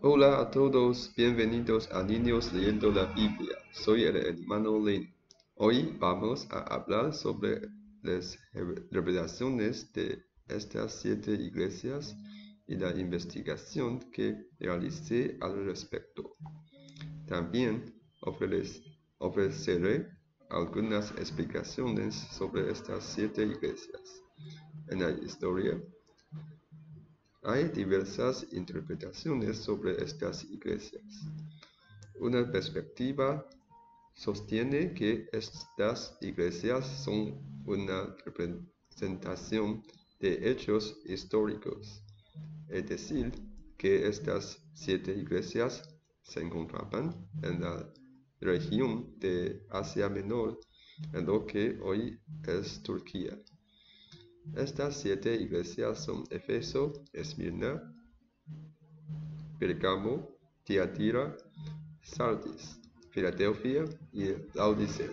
Hola a todos, bienvenidos a Niños Leyendo la Biblia. Soy el hermano Lin. Hoy vamos a hablar sobre las revelaciones de estas 7 iglesias y la investigación que realicé al respecto. También ofreceré algunas explicaciones sobre estas 7 iglesias. En la historia, hay diversas interpretaciones sobre estas iglesias. Una perspectiva sostiene que estas iglesias son una representación de hechos históricos, es decir, que estas 7 iglesias se encontraban en la región de Asia Menor, en lo que hoy es Turquía. Estas 7 iglesias son Éfeso, Esmirna, Pérgamo, Tiatira, Sardis, Filadelfia y Laodicea.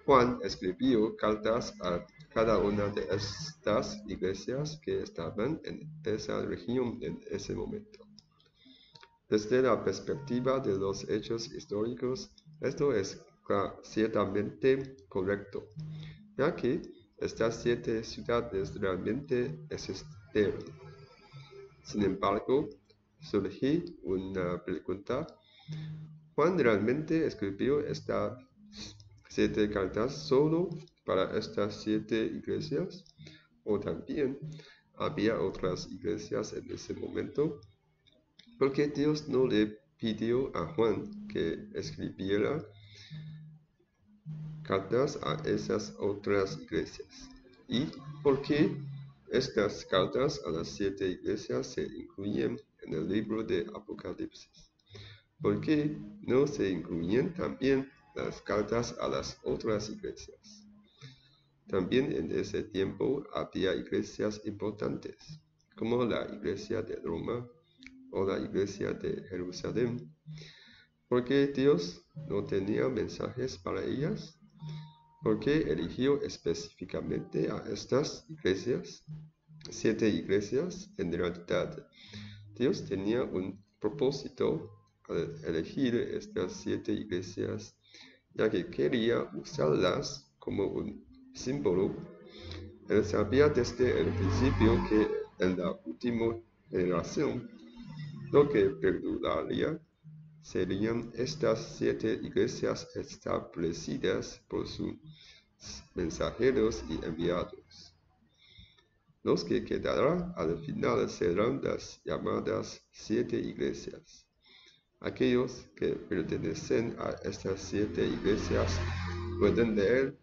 Juan escribió cartas a cada una de estas iglesias que estaban en esa región en ese momento. Desde la perspectiva de los hechos históricos, esto es ciertamente correcto, ya que estas 7 ciudades realmente existieron. Sin embargo, surge una pregunta: ¿Juan realmente escribió estas 7 cartas solo para estas 7 iglesias? ¿O también había otras iglesias en ese momento? ¿Por qué Dios no le pidió a Juan que escribiera cartas a esas otras iglesias? ¿Y por qué estas cartas a las 7 iglesias se incluyen en el libro de Apocalipsis? ¿Por qué no se incluyen también las cartas a las otras iglesias? También en ese tiempo había iglesias importantes, como la iglesia de Roma o la iglesia de Jerusalén. ¿Por qué Dios no tenía mensajes para ellas? ¿Por qué eligió específicamente a estas iglesias? 7 iglesias, en realidad, Dios tenía un propósito al elegir estas 7 iglesias, ya que quería usarlas como un símbolo. Él sabía desde el principio que en la última generación lo que perduraría serían estas 7 iglesias establecidas por sus mensajeros y enviados. Los que quedarán al final serán las llamadas 7 iglesias. Aquellos que pertenecen a estas 7 iglesias pueden leer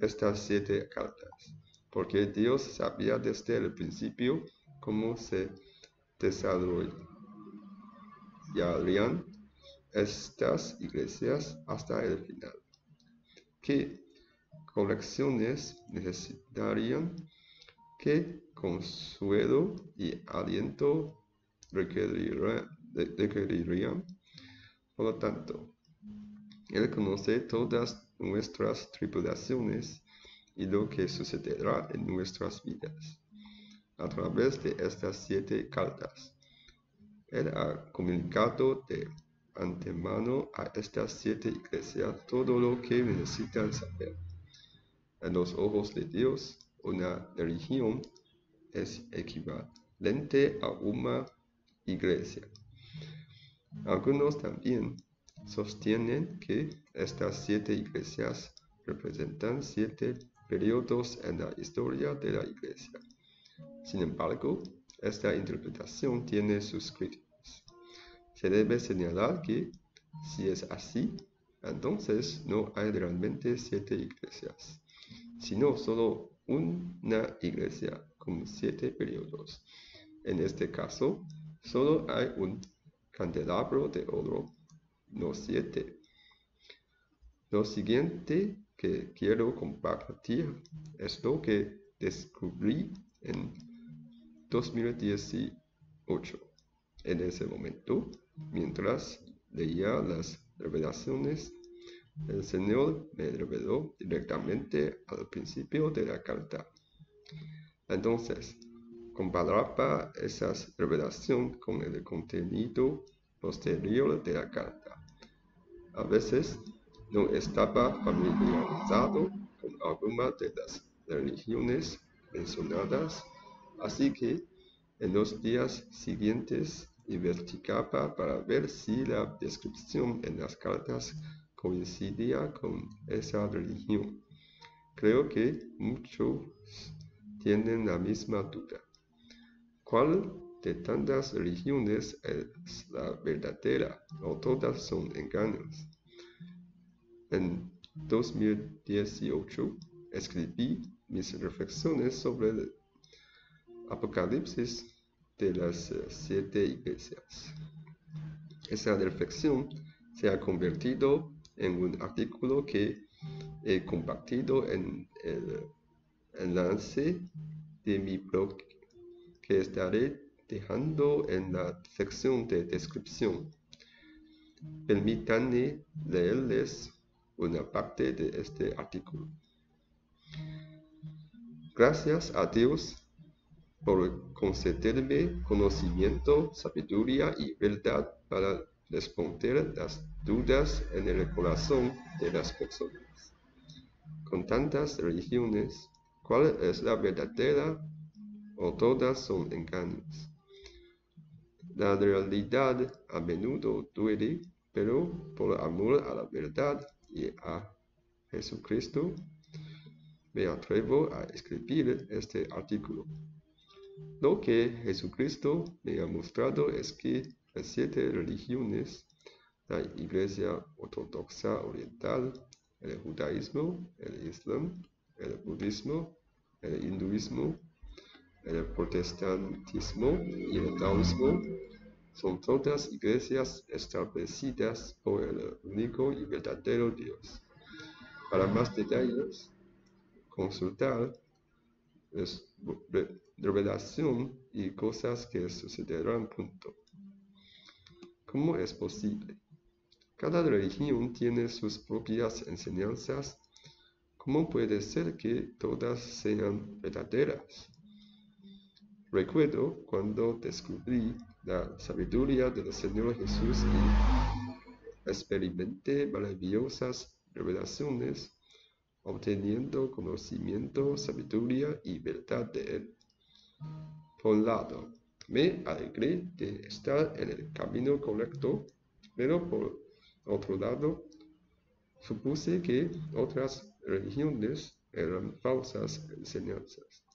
estas 7 cartas, porque Dios sabía desde el principio cómo se desarrollarían estas iglesias hasta el final. ¿Qué correcciones necesitarían? ¿Qué consuelo y aliento requerirían? Por lo tanto, Él conoce todas nuestras tribulaciones y lo que sucederá en nuestras vidas. A través de estas 7 cartas, Él ha comunicado de antemano a estas 7 iglesias todo lo que necesitan saber. En los ojos de Dios, una religión es equivalente a una iglesia. Algunos también sostienen que estas 7 iglesias representan 7 periodos en la historia de la iglesia. Sin embargo, esta interpretación tiene sus críticos. Se debe señalar que, si es así, entonces no hay realmente 7 iglesias, sino solo una iglesia con 7 periodos. En este caso, solo hay un candelabro de oro, no 7. Lo siguiente que quiero compartir es lo que descubrí en 2018. En ese momento, mientras leía las revelaciones, el Señor me reveló directamente al principio de la carta. Entonces, comparaba esa revelación con el contenido posterior de la carta. A veces no estaba familiarizado con alguna de las religiones mencionadas, así que en los días siguientes investigaba para ver si la descripción en las cartas coincidía con esa religión. Creo que muchos tienen la misma duda. ¿Cuál de tantas religiones es la verdadera o todas son engaños? En 2018 escribí mis reflexiones sobre el Apocalipsis de las 7 iglesias. Esa reflexión se ha convertido en un artículo que he compartido en el enlace de mi blog que estaré dejando en la sección de descripción. Permítanme leerles una parte de este artículo. Gracias a Dios por concederme conocimiento, sabiduría y verdad para responder las dudas en el corazón de las personas. Con tantas religiones, ¿cuál es la verdadera o todas son engaños? La realidad a menudo duele, pero por amor a la verdad y a Jesucristo, me atrevo a escribir este artículo. Lo que Jesucristo me ha mostrado es que las 7 religiones, la Iglesia Ortodoxa Oriental, el judaísmo, el islam, el budismo, el hinduismo, el protestantismo y el taoísmo, son todas iglesias establecidas por el único y verdadero Dios. Para más detalles, consultar revelación y cosas que sucederán pronto. ¿Cómo es posible? Cada religión tiene sus propias enseñanzas. ¿Cómo puede ser que todas sean verdaderas? Recuerdo cuando descubrí la sabiduría del Señor Jesús y experimenté maravillosas revelaciones, obteniendo conocimiento, sabiduría y verdad de Él. Por un lado, me alegré de estar en el camino correcto, pero por otro lado, supuse que otras religiones eran falsas enseñanzas,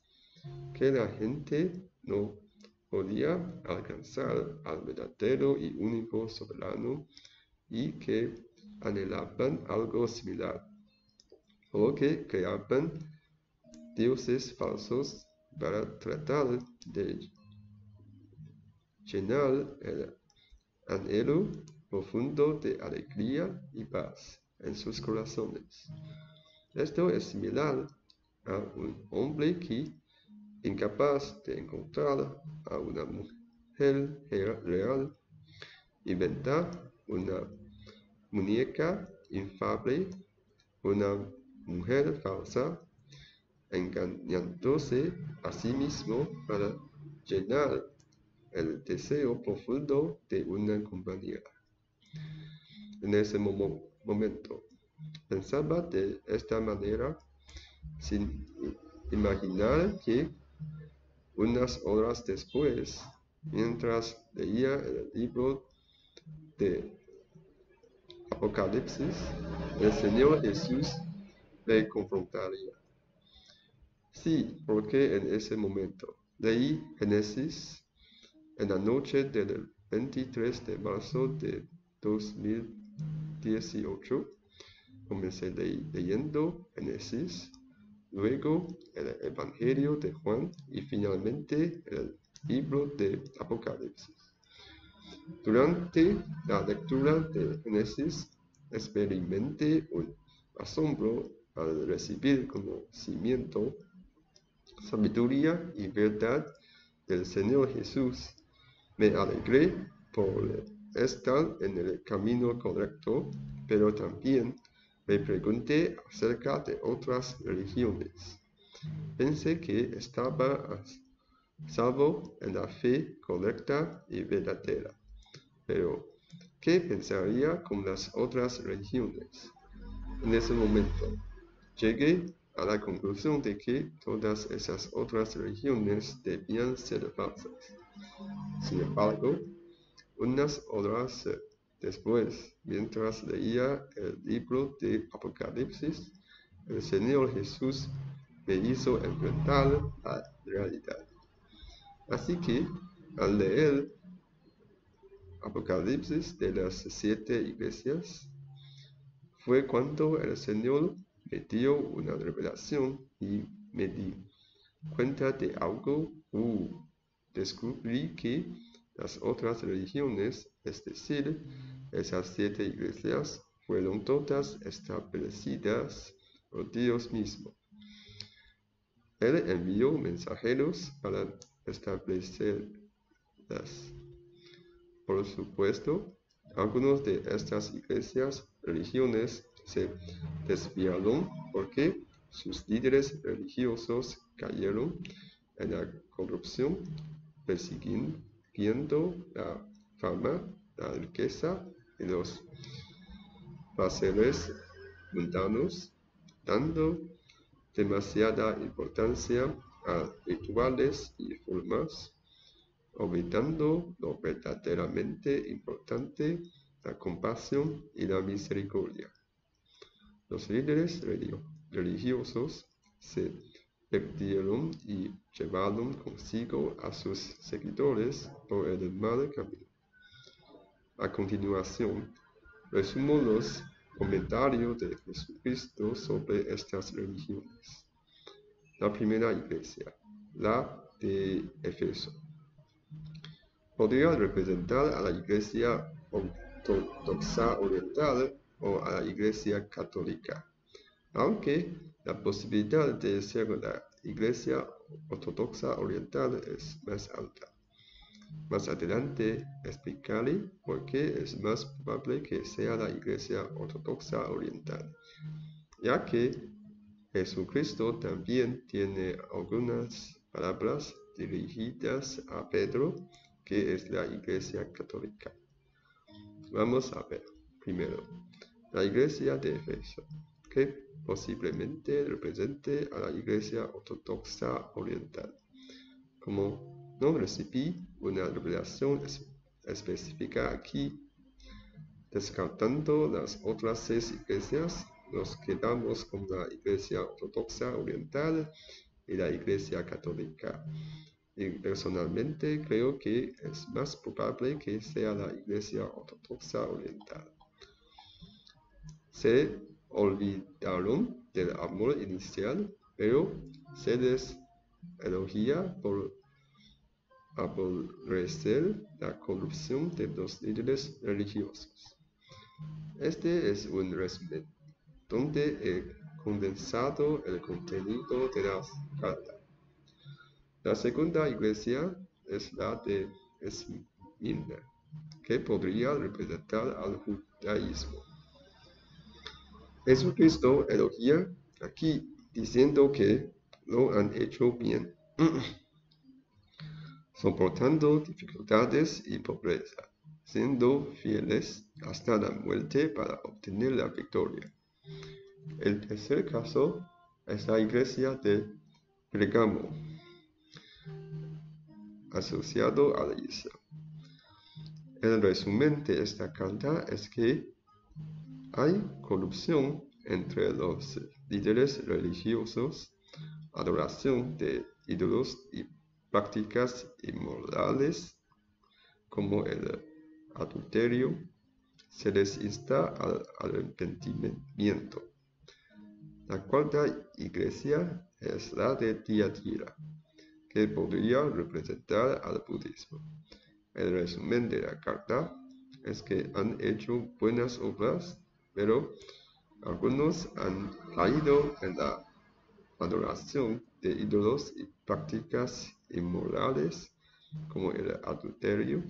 que la gente no podía alcanzar al verdadero y único soberano y que anhelaban algo similar, o que creaban dioses falsos para tratar de llenar el anhelo profundo de alegría y paz en sus corazones. Esto es similar a un hombre que, incapaz de encontrar a una mujer real, inventa una muñeca infable, una mujer falsa, engañándose a sí mismo para llenar el deseo profundo de una compañera. En ese momento, pensaba de esta manera sin imaginar que unas horas después, mientras leía el libro de Apocalipsis, el Señor Jesús me confrontaría. Sí, porque en ese momento leí Génesis en la noche del 23 de marzo de 2018. Comencé leyendo Génesis, luego el Evangelio de Juan y finalmente el libro de Apocalipsis. Durante la lectura de Génesis, experimenté un asombro al recibir conocimiento, sabiduría y verdad del Señor Jesús. Me alegré por estar en el camino correcto, pero también me pregunté acerca de otras religiones. Pensé que estaba salvo en la fe correcta y verdadera. Pero, ¿qué pensaría con las otras religiones? En ese momento, llegué a la conclusión de que todas esas otras religiones debían ser falsas. Sin embargo, unas horas después, mientras leía el libro de Apocalipsis, el Señor Jesús me hizo enfrentar la realidad. Así que, al leer Apocalipsis de las 7 iglesias, fue cuando el Señor me dio una revelación y me di cuenta de algo. Descubrí que las otras religiones, es decir, esas 7 iglesias, fueron todas establecidas por Dios mismo. Él envió mensajeros para establecerlas. Por supuesto, algunos de estas iglesias, religiones, se desviaron porque sus líderes religiosos cayeron en la corrupción, persiguiendo la fama, la riqueza y los placeres mundanos, dando demasiada importancia a rituales y formas, olvidando lo verdaderamente importante, la compasión y la misericordia. Los líderes religiosos se perdieron y llevaron consigo a sus seguidores por el mal camino. A continuación, resumo los comentarios de Jesucristo sobre estas religiones. La primera iglesia, la de Éfeso, podría representar a la iglesia ortodoxa oriental o a la iglesia católica, aunque la posibilidad de ser la iglesia ortodoxa oriental es más alta. Más adelante explicaré por qué es más probable que sea la iglesia ortodoxa oriental, ya que Jesucristo también tiene algunas palabras dirigidas a Pedro, que es la iglesia católica. Vamos a ver, primero, la iglesia de Éfeso, que posiblemente represente a la iglesia ortodoxa oriental. Como no recibí una revelación específica aquí, descartando las otras 6 iglesias, nos quedamos con la iglesia ortodoxa oriental y la iglesia católica. Y personalmente creo que es más probable que sea la iglesia ortodoxa oriental. Se olvidaron del amor inicial, pero se les elogia por aborrecer la corrupción de los líderes religiosos. Este es un resumen donde he condensado el contenido de la carta. La segunda iglesia es la de Esmirna, que podría representar al judaísmo. Jesucristo elogia aquí diciendo que lo han hecho bien, soportando dificultades y pobreza, siendo fieles hasta la muerte para obtener la victoria. El tercer caso es la iglesia de Pérgamo, asociado a la isla. El resumen de esta carta es que hay corrupción entre los líderes religiosos, adoración de ídolos y prácticas inmorales como el adulterio. Se les insta al arrepentimiento. La cuarta iglesia es la de Tiatira, que podría representar al budismo. El resumen de la carta es que han hecho buenas obras, pero algunos han caído en la adoración de ídolos y prácticas inmorales como el adulterio.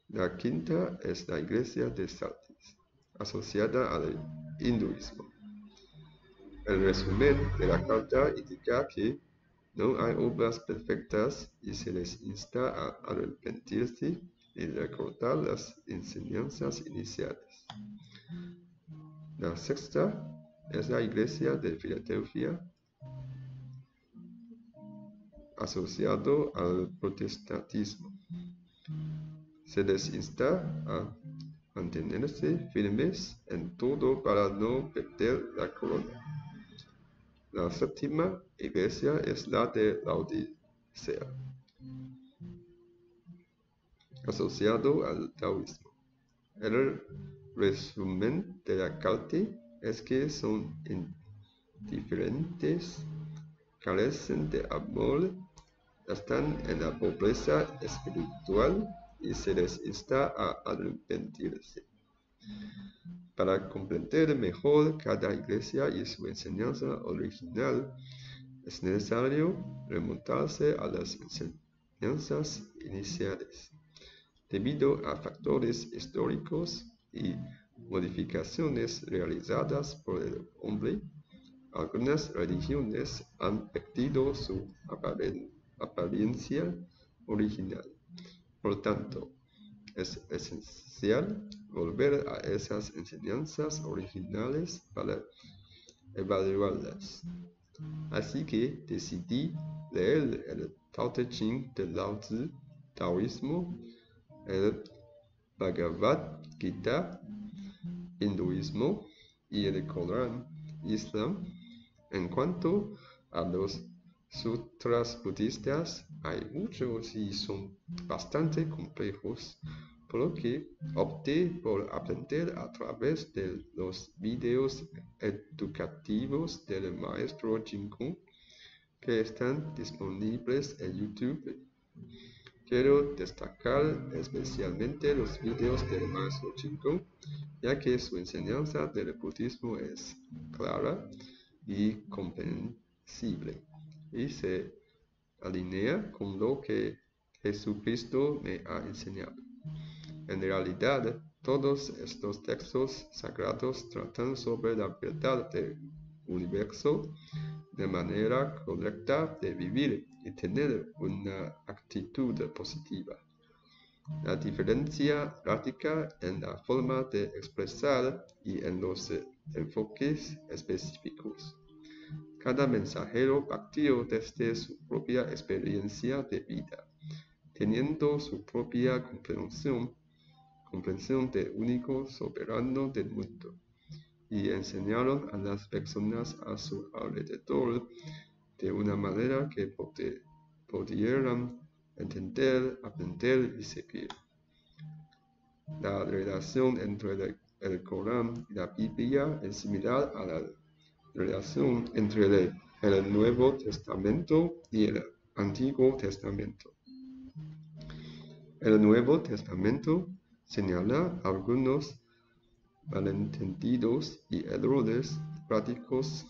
La quinta es la iglesia de Sardis, asociada al hinduismo. El resumen de la carta indica que No hay obras perfectas y se les insta a arrepentirse y recordar las enseñanzas iniciales. La sexta es la Iglesia de Filadelfia, asociado al protestantismo. Se les insta a mantenerse firmes en todo para no perder la corona. La séptima iglesia es la de Laodicea, asociado al taoísmo. El resumen de la carta es que son indiferentes, carecen de amor, están en la pobreza espiritual y se les insta a arrepentirse. Para comprender mejor cada iglesia y su enseñanza original, es necesario remontarse a las enseñanzas iniciales. Debido a factores históricos y modificaciones realizadas por el hombre, algunas religiones han perdido su apariencia original. Por tanto, es esencial volver a esas enseñanzas originales para evaluarlas. Así que decidí leer el Tao Te Ching de Lao Tzu, taoísmo, el Bhagavad Gita, hinduismo, y el Corán, islam. En cuanto a los sutras budistas, hay muchos y son bastante complejos, por lo que opté por aprender a través de los videos educativos del maestro Jin Kong, que están disponibles en YouTube. Quiero destacar especialmente los videos del maestro Jin Kong, ya que su enseñanza del budismo es clara y comprensible, y se alinea con lo que Jesucristo me ha enseñado. En realidad, todos estos textos sagrados tratan sobre la verdad del universo, de manera correcta de vivir y tener una actitud positiva. La diferencia radica en la forma de expresar y en los enfoques específicos. Cada mensajero partió desde su propia experiencia de vida, teniendo su propia comprensión de único soberano del mundo, y enseñaron a las personas a su alrededor de una manera que pudieran entender, aprender y seguir. La relación entre el Corán y la Biblia es similar a la relación entre el Nuevo Testamento y el Antiguo Testamento. El Nuevo Testamento señala algunos malentendidos y errores prácticos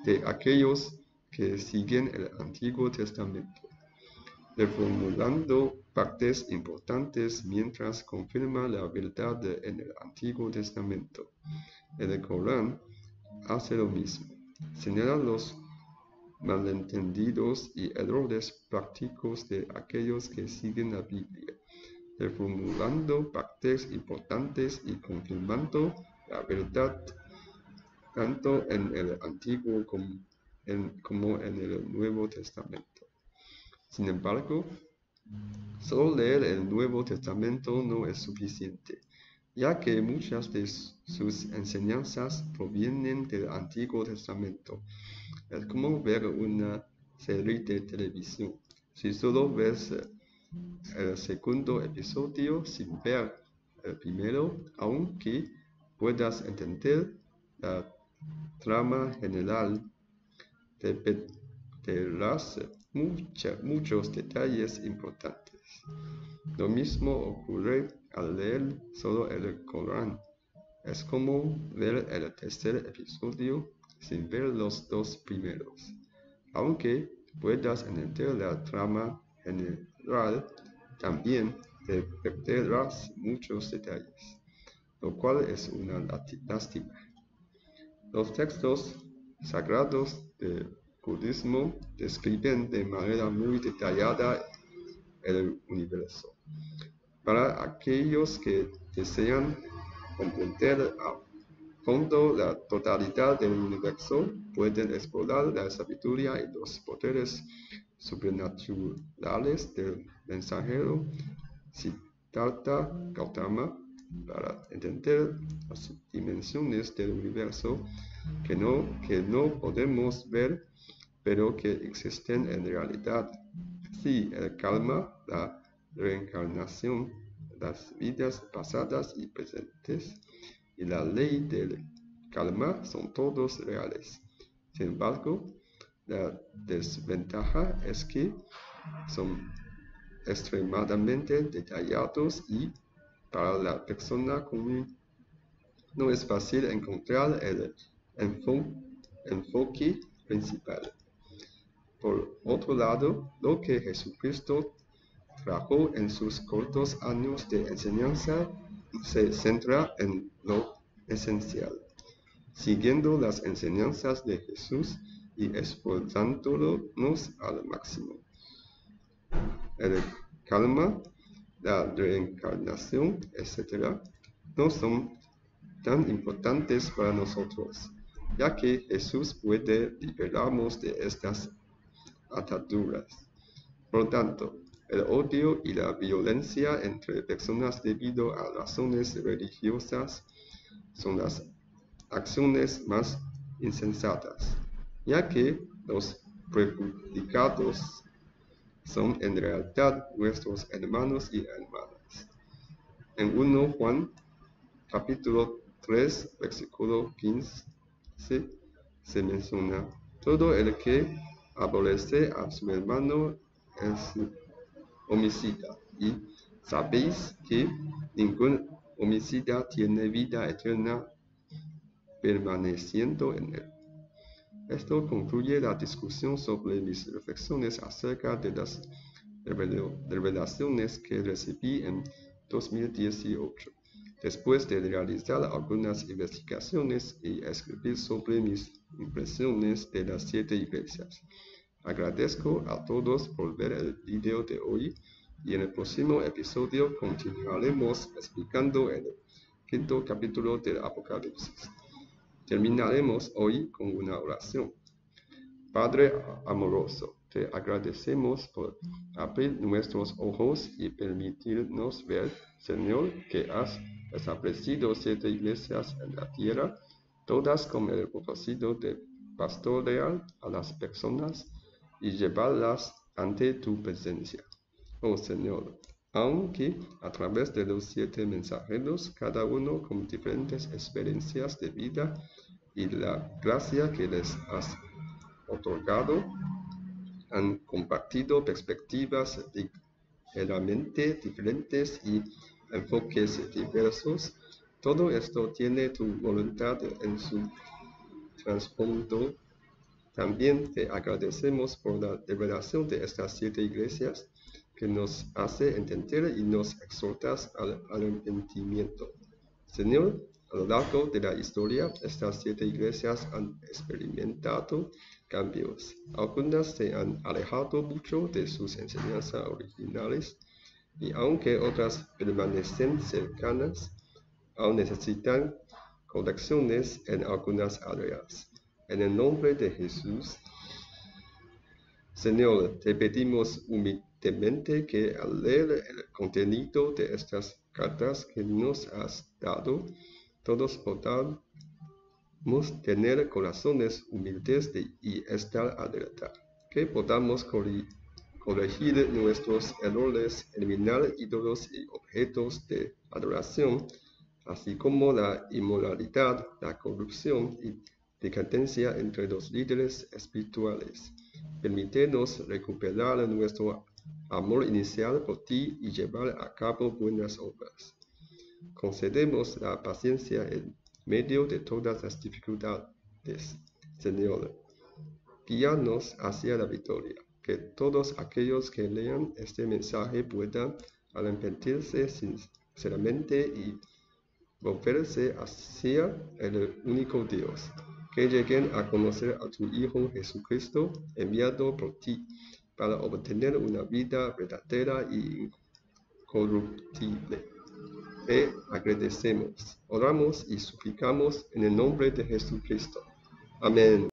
de aquellos que siguen el Antiguo Testamento, reformulando partes importantes mientras confirma la verdad en el Antiguo Testamento. El Corán hace lo mismo, señala los malentendidos y errores prácticos de aquellos que siguen la Biblia, reformulando partes importantes y confirmando la verdad tanto en el Antiguo como en el Nuevo Testamento. Sin embargo, solo leer el Nuevo Testamento no es suficiente, ya que muchas de sus enseñanzas provienen del Antiguo Testamento. Es como ver una serie de televisión. Si solo ves el segundo episodio sin ver el primero, aunque puedas entender la trama general, te perderás muchos detalles importantes. Lo mismo ocurre al leer solo el Corán. Es como ver el tercer episodio sin ver los dos primeros. Aunque puedas entender la trama general, también te perderás muchos detalles, lo cual es una lástima. Los textos sagrados de budismo describen de manera muy detallada el universo. Para aquellos que desean comprender a fondo la totalidad del universo, pueden explorar la sabiduría y los poderes sobrenaturales del mensajero Siddhartha Gautama para entender las dimensiones del universo que no podemos ver, pero que existen en realidad. Sí, el karma, la reencarnación, las vidas pasadas y presentes, y la ley del karma son todos reales. Sin embargo, la desventaja es que son extremadamente detallados y para la persona común no es fácil encontrar el enfoque principal. Por otro lado, lo que Jesucristo trajo en sus cortos años de enseñanza se centra en lo esencial, siguiendo las enseñanzas de Jesús y esforzándonos al máximo. El karma, la reencarnación, etc., no son tan importantes para nosotros, ya que Jesús puede liberarnos de estas ataduras. Por tanto, el odio y la violencia entre personas debido a razones religiosas son las acciones más insensatas, ya que los perjudicados son en realidad nuestros hermanos y hermanas. En 1 Juan, capítulo 3, versículo 15, se menciona: todo el que aborrece a su hermano es homicida, y sabéis que ningún homicida tiene vida eterna permaneciendo en él. Esto concluye la discusión sobre mis reflexiones acerca de las revelaciones que recibí en 2018, después de realizar algunas investigaciones y escribir sobre mis impresiones de las 7 iglesias. Agradezco a todos por ver el video de hoy, y en el próximo episodio continuaremos explicando el 5º capítulo del Apocalipsis. Terminaremos hoy con una oración. Padre amoroso, te agradecemos por abrir nuestros ojos y permitirnos ver, Señor, que has establecido 7 iglesias en la tierra, todas con el propósito de pastorear a las personas y llevarlas ante tu presencia. Oh Señor, aunque a través de los 7 mensajeros, cada uno con diferentes experiencias de vida y la gracia que les has otorgado, han compartido perspectivas ligeramente diferentes y enfoques diversos. Todo esto tiene tu voluntad en su trasfondo. También te agradecemos por la revelación de estas 7 iglesias que nos hace entender y nos exhortas al arrepentimiento. Señor, a lo largo de la historia, estas 7 iglesias han experimentado cambios. Algunas se han alejado mucho de sus enseñanzas originales, y aunque otras permanecen cercanas, aún necesitan correcciones en algunas áreas. En el nombre de Jesús, Señor, te pedimos humildemente que al leer el contenido de estas cartas que nos has dado, todos podamos tener corazones humildes y estar alerta, que podamos corregir nuestros errores, eliminar ídolos y objetos de adoración, así como la inmoralidad, la corrupción y decadencia entre los líderes espirituales. Permítenos recuperar nuestro amor inicial por ti y llevar a cabo buenas obras. Concedemos la paciencia en medio de todas las dificultades. Señor, guíanos hacia la victoria. Que todos aquellos que lean este mensaje puedan arrepentirse sinceramente y volverse hacia el único Dios. que lleguen a conocer a tu Hijo Jesucristo, enviado por ti, para obtener una vida verdadera y incorruptible. Te agradecemos, oramos y suplicamos en el nombre de Jesucristo. Amén.